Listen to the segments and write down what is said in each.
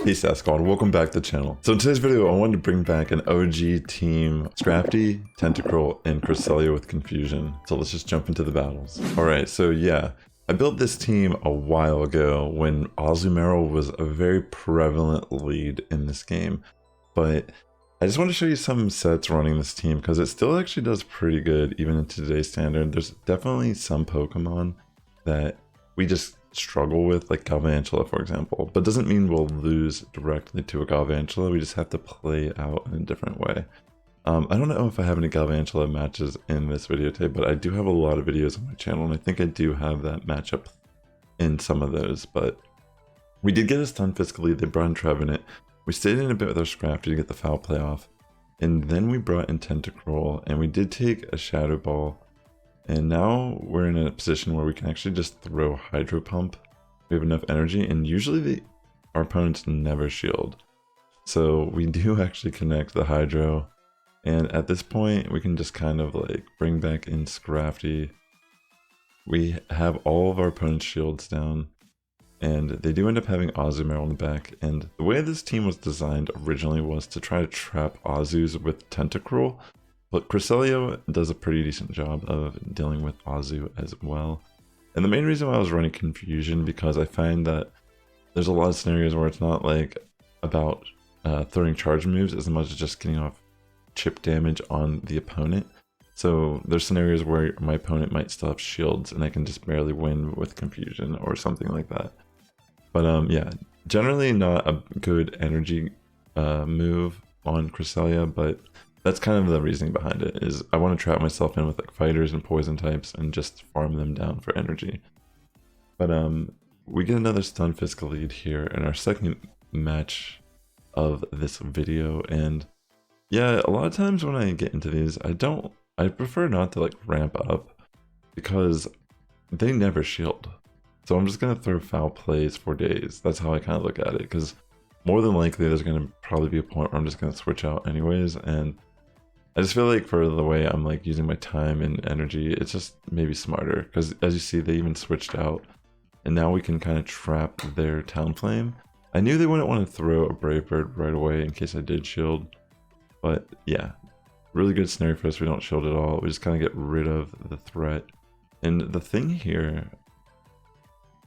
Hey Sass Squad, welcome back to the channel. So in today's video, I wanted to bring back an OG team, Scrafty, Tentacruel, and Cresselia with Confusion. So let's just jump into the battles. Alright, so yeah, I built this team a while ago when Azumarill was a very prevalent lead in this game. But I just want to show you some sets running this team because it still actually does pretty good even in today's standard. There's definitely some Pokemon that we just struggle with, like Galvantula for example, but doesn't mean we'll lose directly to a Galvantula. We just have to play it out in a different way. I don't know if I have any Galvantula matches in this videotape, but I do have a lot of videos on my channel, and I think I do have that matchup in some of those. But we did get a Stunfisk lead. They brought in Trevenant. We stayed in a bit with our Scrafty to get the foul play off, and then we brought in Tentacruel, and we did take a Shadow Ball. And now we're in a position where we can actually just throw Hydro Pump. We have enough energy, and usually our opponents never shield. So we do actually connect the Hydro, and at this point we can just kind of like bring back in Scrafty. We have all of our opponents' shields down, and they do end up having Azumarill in the back. And the way this team was designed originally was to try to trap Azus with Tentacruel. But Cresselia does a pretty decent job of dealing with Azu as well. And the main reason why I was running Confusion, because I find that there's a lot of scenarios where it's not like about throwing charge moves as much as just getting off chip damage on the opponent. So there's scenarios where my opponent might still have shields and I can just barely win with Confusion or something like that. But yeah, generally not a good energy move on Cresselia, but that's kind of the reasoning behind it, is I want to trap myself in with like fighters and poison types and just farm them down for energy. But we get another Stunfisk lead here in our second match of this video. And yeah, a lot of times when I get into these, I prefer not to like ramp up because they never shield. So I'm just going to throw foul plays for days. That's how I kind of look at it, because more than likely there's going to probably be a point where I'm just going to switch out anyways. And I just feel like for the way I'm like using my time and energy, it's just maybe smarter, because as you see, they even switched out, and now we can kind of trap their Talonflame. I knew they wouldn't want to throw a Brave Bird right away in case I did shield, but yeah, really good scenario for us. We don't shield at all. We just kind of get rid of the threat. And the thing here,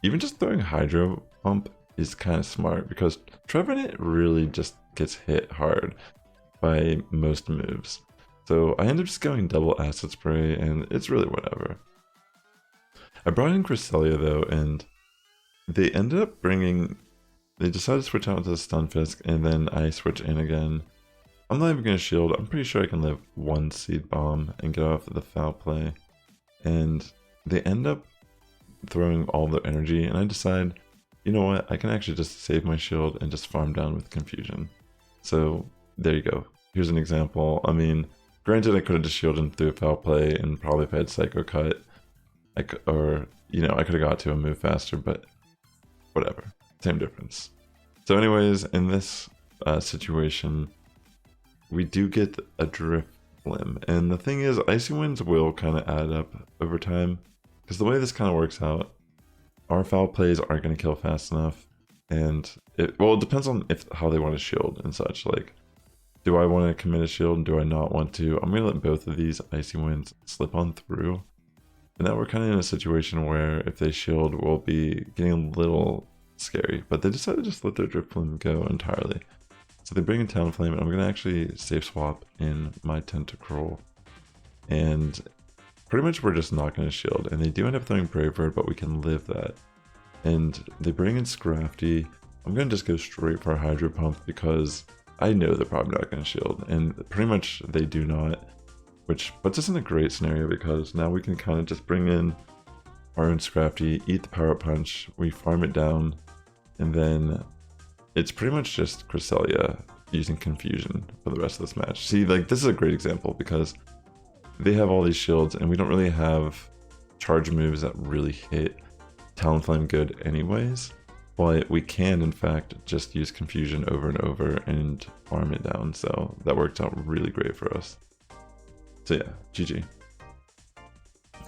even just throwing Hydro Pump is kind of smart, because Trevenant really just gets hit hard by most moves. So I end up just going double Acid Spray, and it's really whatever. I brought in Cresselia though, and they ended up they decided to switch out to the Stunfisk, and then I switch in again. I'm not even going to shield. I'm pretty sure I can live one Seed Bomb and get off the foul play. And they end up throwing all their energy, and I decide, you know what, I can actually just save my shield and just farm down with Confusion. So there you go. Here's an example. I mean, granted, I could have just shielded through a foul play, and probably if I had Psycho Cut, I could have got to a move faster, but whatever, same difference. So anyways, in this situation, we do get a Drift Limb, and the thing is, Icy Winds will kind of add up over time, because the way this kind of works out, our foul plays aren't going to kill fast enough, and it depends on how they want to shield and such. Like, do I want to commit a shield and do I not want to? I'm going to let both of these Icy Winds slip on through. And now we're kind of in a situation where if they shield, we'll be getting a little scary. But they decided to just let their Drift Limb go entirely. So they bring in Talonflame, and I'm going to actually save swap in my Tentacruel. And pretty much we're just not going to shield. And they do end up throwing Brave Bird, but we can live that. And they bring in Scrafty. I'm going to just go straight for a Hydro Pump because I know they're probably not going to shield, and pretty much they do not, which puts us in a great scenario because now we can kind of just bring in our own Scrafty, eat the Power Punch, we farm it down, and then it's pretty much just Cresselia using Confusion for the rest of this match. See, like, this is a great example because they have all these shields, and we don't really have charge moves that really hit Talonflame good anyways. But we can, in fact, just use Confusion over and over and farm it down. So that worked out really great for us. So yeah, GG.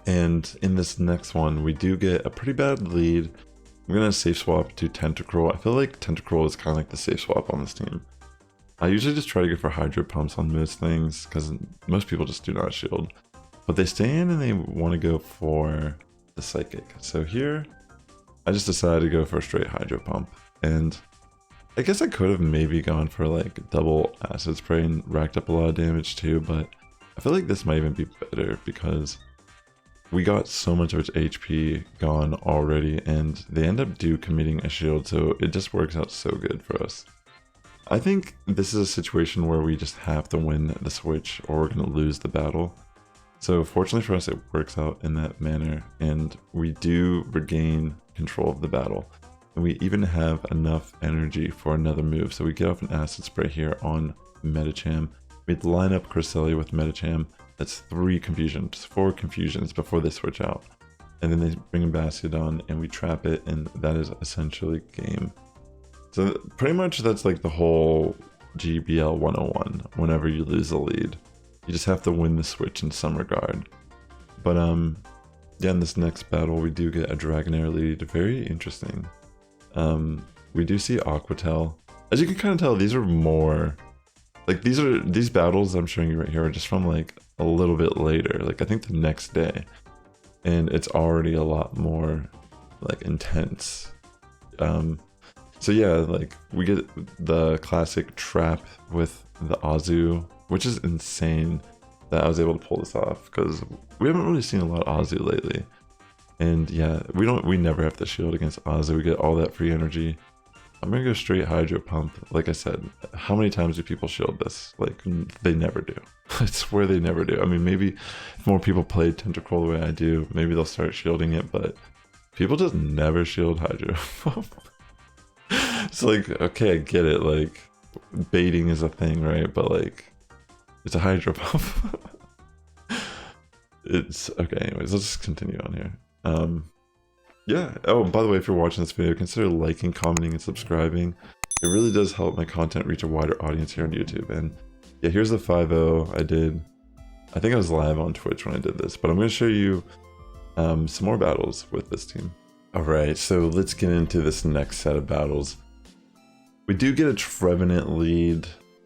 And in this next one, we do get a pretty bad lead. I'm gonna safe swap to Tentacruel. I feel like Tentacruel is kind of like the safe swap on this team. I usually just try to go for Hydro Pumps on most things, because most people just do not shield. But they stay in and they want to go for the Psychic. So here, I just decided to go for a straight Hydro Pump. And I guess I could have maybe gone for like double Acid Spray and racked up a lot of damage too, but I feel like this might even be better because we got so much of its HP gone already, and they end up committing a shield, so it just works out so good for us. I think this is a situation where we just have to win the switch or we're going to lose the battle. So fortunately for us, it works out in that manner, and we do regain control of the battle. And we even have enough energy for another move, so we get off an Acid Spray here on Medicham. We'd line up Cresselia with Medicham. That's 4 confusions before they switch out. And then they bring in Bastiodon and we trap it, and that is essentially game. So pretty much that's like the whole GBL 101. Whenever you lose the lead, you just have to win the switch in some regard. But yeah, in this next battle we do get a Dragonair lead. Very interesting. We do see Aquatel. As you can kind of tell, these are more like these battles I'm showing you right here are just from like a little bit later, like I think the next day, and it's already a lot more like intense. So yeah, like we get the classic trap with the Azu, which is insane that I was able to pull this off because we haven't really seen a lot of Azu lately. And yeah, we never have to shield against Azu. We get all that free energy. I'm gonna go straight Hydro Pump. Like I said, how many times do people shield this? Like, they never do. I swear they never do. I mean, maybe if more people play Tentacruel the way I do, maybe they'll start shielding it, but people just never shield Hydro Pump. It's like, okay, I get it, like, baiting is a thing, right? But like, it's a Hydro Pump. It's, okay, anyways, let's just continue on here. Yeah, oh, by the way, if you're watching this video, consider liking, commenting, and subscribing. It really does help my content reach a wider audience here on YouTube. And yeah, here's the 5-0 I did. I think I was live on Twitch when I did this, but I'm going to show you some more battles with this team. Alright, so let's get into this next set of battles. We do get a Trevenant lead,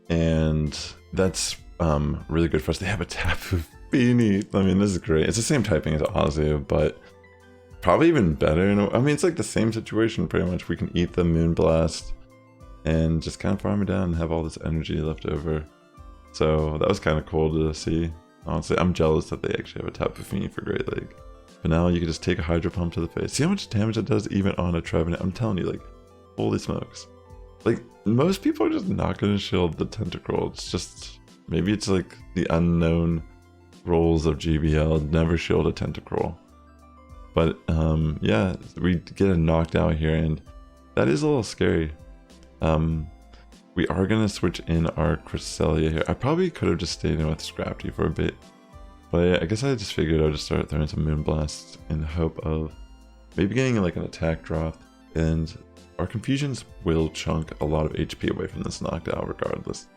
and that's really good for us. They have a Tapu Fini. I mean, this is great. It's the same typing as Azu, but probably even better. I mean, it's like the same situation pretty much. We can eat the Moonblast and just kind of farm it down and have all this energy left over. So that was kind of cool to see. Honestly, I'm jealous that they actually have a Tapu Fini for Great League. But now you can just take a Hydro Pump to the face. See how much damage it does even on a Trevenant? I'm telling you, like, holy smokes. Like, most people are just not going to shield the Tentacruel. It's just, maybe it's like the unknown roles of GBL. Never shield a Tentacruel. But yeah, we get a knocked out here, and that is a little scary. We are going to switch in our Cresselia here. I probably could have just stayed in with Scrafty for a bit, but I guess I just figured I would just start throwing some Moonblast in the hope of maybe getting like an attack drop, and our Confusions will chunk a lot of HP away from this knocked out regardless.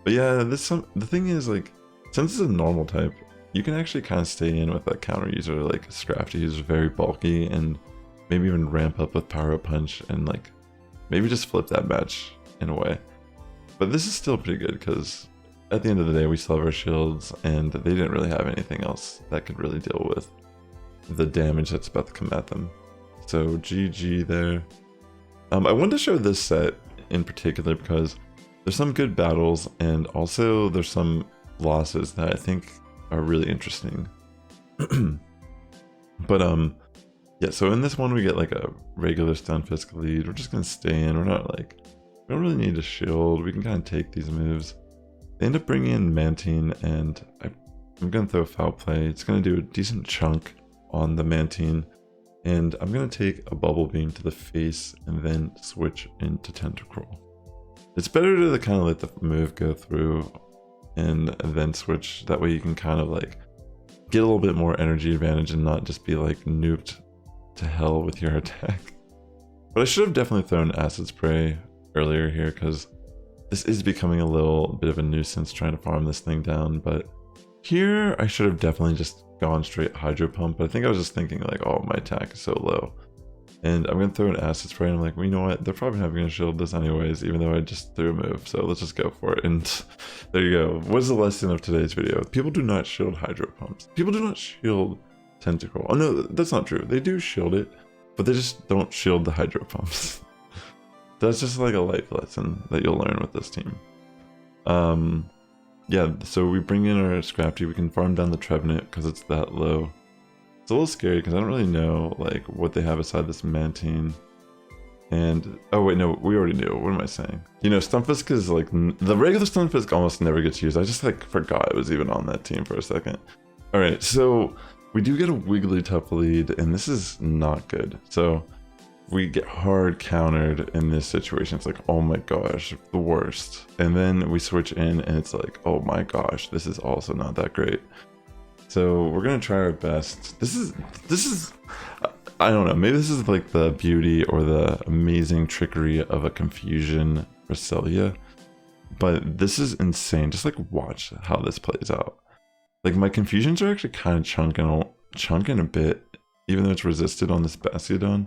But yeah, the thing is, like, since it's a normal type, you can actually kind of stay in with a counter user like Scrafty, who's very bulky, and maybe even ramp up with Power Up Punch and like maybe just flip that match in a way. But this is still pretty good because at the end of the day we still have our shields, and they didn't really have anything else that could really deal with the damage that's about to come at them. So GG there. I wanted to show this set in particular because there's some good battles, and also there's some losses that I think are really interesting. But yeah, so in this one we get like a regular Stunfisk lead. We're just gonna stay in. We're not like, we don't really need a shield. We can kind of take these moves. They end up bringing in Mantine, and I'm gonna throw Foul Play. It's gonna do a decent chunk on the Mantine, and I'm gonna take a Bubble Beam to the face and then switch into Tentacruel. It's better to kind of let the move go through and then switch. That way you can kind of like get a little bit more energy advantage and not just be like nuked to hell with your attack. But I should have definitely thrown Acid Spray earlier here because this is becoming a little bit of a nuisance trying to farm this thing down. But here I should have definitely just gone straight Hydro Pump, but I think I was just thinking like, oh, my attack is so low. And I'm going to throw an acid spray, and I'm like, well, you know what? They're probably not going to shield this anyways, even though I just threw a move. So let's just go for it. And there you go. What's the lesson of today's video? People do not shield Hydro Pumps. People do not shield Tentacruel. Oh no, that's not true. They do shield it, but they just don't shield the Hydro Pumps. That's just like a life lesson that you'll learn with this team. Yeah, so we bring in our Scrafty. We can farm down the Trevenant because it's that low. It's a little scary because I don't really know like what they have aside this Mantine. And oh wait, no, we already knew. What am I saying? You know, Stunfisk is like the regular Stunfisk almost never gets used. I just like forgot it was even on that team for a second. All right, so we do get a Wigglytuff lead, and this is not good. So we get hard countered in this situation. It's like, oh my gosh, the worst. And then we switch in, and it's like, oh my gosh, this is also not that great. So we're gonna try our best. This is I don't know, maybe this is like the beauty or the amazing trickery of a confusion Cresselia, but this is insane. Just like watch how this plays out. Like my confusions are actually kind of chunking a bit, even though it's resisted on this Bastiodon,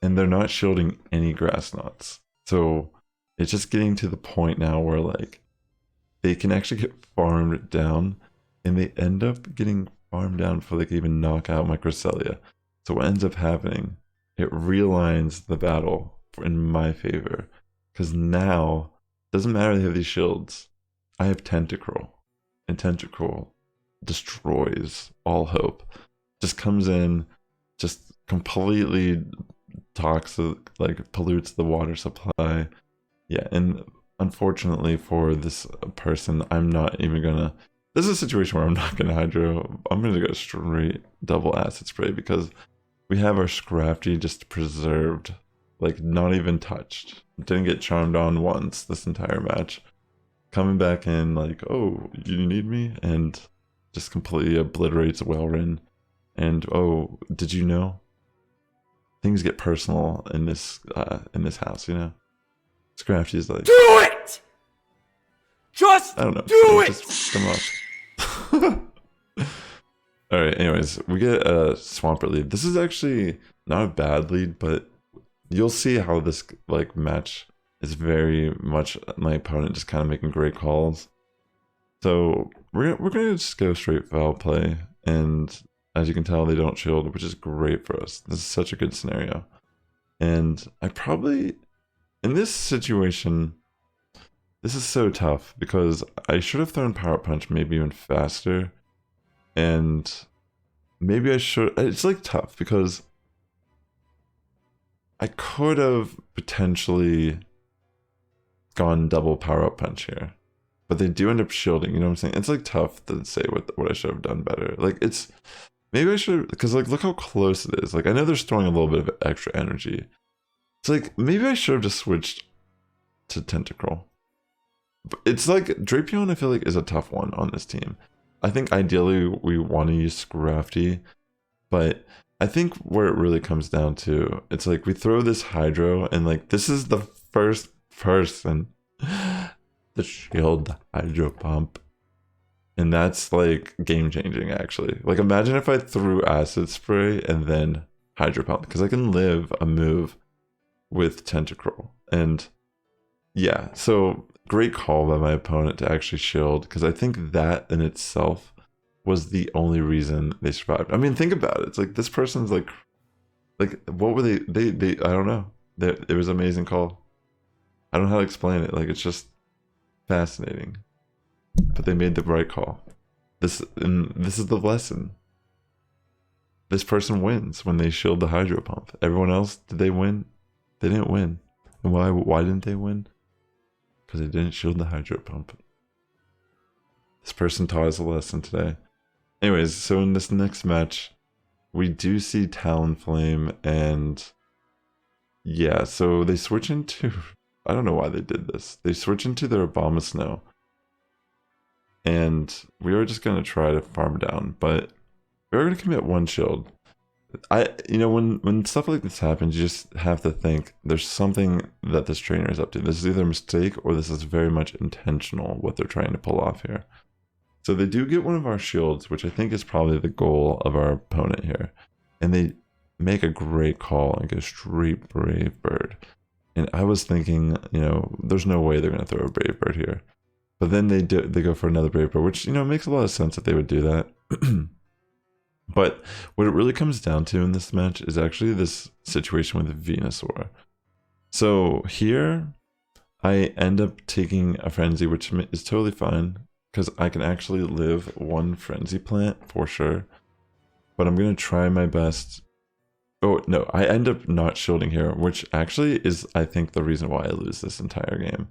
and they're not shielding any grass knots. So it's just getting to the point now where like they can actually get farmed down, and they end up getting farmed down before they can even knock out my Cresselia. So what ends up happening, it realigns the battle in my favor. Because now, it doesn't matter they have these shields. I have Tentacruel. And Tentacruel destroys all hope. Just comes in, just completely toxic, like pollutes the water supply. Yeah, and unfortunately for this person, I'm not even gonna... This is a situation where I'm not going to Hydro. I'm going to go straight double Acid Spray because we have our Scrafty just preserved, like not even touched. Didn't get charmed on once this entire match. Coming back in like, oh, you need me? And just completely obliterates Welrin. And oh, did you know? Things get personal in this house, you know? Scrafty's like, do it! Just I don't know. do it! Just come up. Alright, anyways, we get a Swampert lead. This is actually not a bad lead, but you'll see how this like match is very much my opponent just kind of making great calls. So we're gonna just go straight foul play, and as you can tell, they don't shield, which is great for us. This is such a good scenario. And I probably, in this situation, this is so tough because I should have thrown Power Punch maybe even faster, and maybe I should. It's like tough because I could have potentially gone double Power Punch here, but they do end up shielding. You know what I'm saying? It's like tough to say what I should have done better. Like it's maybe I should, because like look how close it is. Like I know they're throwing a little bit of extra energy. It's like maybe I should have just switched to Tentacruel. It's like Drapion, I feel like, is a tough one on this team. I think ideally we want to use Scrafty, but I think where it really comes down to, it's like we throw this Hydro, and like this is the first person to shield the Hydro Pump. And that's like game changing actually. Like imagine if I threw Acid Spray and then Hydro Pump, because I can live a move with Tentacruel. And yeah, so great call by my opponent to actually shield, because I think that in itself was the only reason they survived. I mean, think about it. It's like this person's like what were they I don't know. It was an amazing call. I don't know how to explain it. Like it's just fascinating. But they made the right call. This is the lesson. This person wins when they shield the Hydro Pump. Everyone else, did they win? They didn't win. And why didn't they win? Because they didn't shield the Hydro Pump. This person taught us a lesson today. Anyways, so in this next match, we do see Talonflame, and yeah, so they switch into, I don't know why they did this. They switch into their Abomasnow. And we are just going to try to farm down, but we're going to commit one shield. You know, when stuff like this happens, you just have to think there's something that this trainer is up to. This is either a mistake or this is very much intentional, what they're trying to pull off here. So they do get one of our shields, which I think is probably the goal of our opponent here. And they make a great call and go straight Brave Bird. And I was thinking, you know, there's no way they're going to throw a Brave Bird here. But then they go for another Brave Bird, which, you know, makes a lot of sense that they would do that. But what it really comes down to in this match is actually this situation with Venusaur. So here, I end up taking a Frenzy, which is totally fine, because I can actually live one Frenzy plant for sure. But I'm going to try my best. Oh, no, I end up not shielding here, which actually is, I think, the reason why I lose this entire game.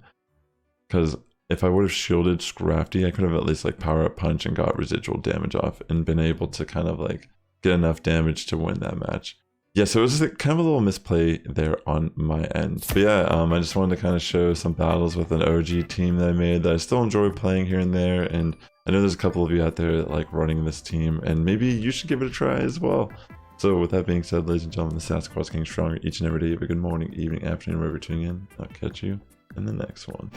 Because if I would have shielded Scrafty, I could have at least like power up punch and got residual damage off and been able to kind of like get enough damage to win that match. Yeah, so it was kind of a little misplay there on my end. But yeah, I just wanted to kind of show some battles with an OG team that I made that I still enjoy playing here and there. And I know there's a couple of you out there that like running this team, and maybe you should give it a try as well. So with that being said, ladies and gentlemen, the Sass Squad is getting stronger each and every day. Have a good morning, evening, afternoon, wherever you're tuning in. I'll catch you in the next one.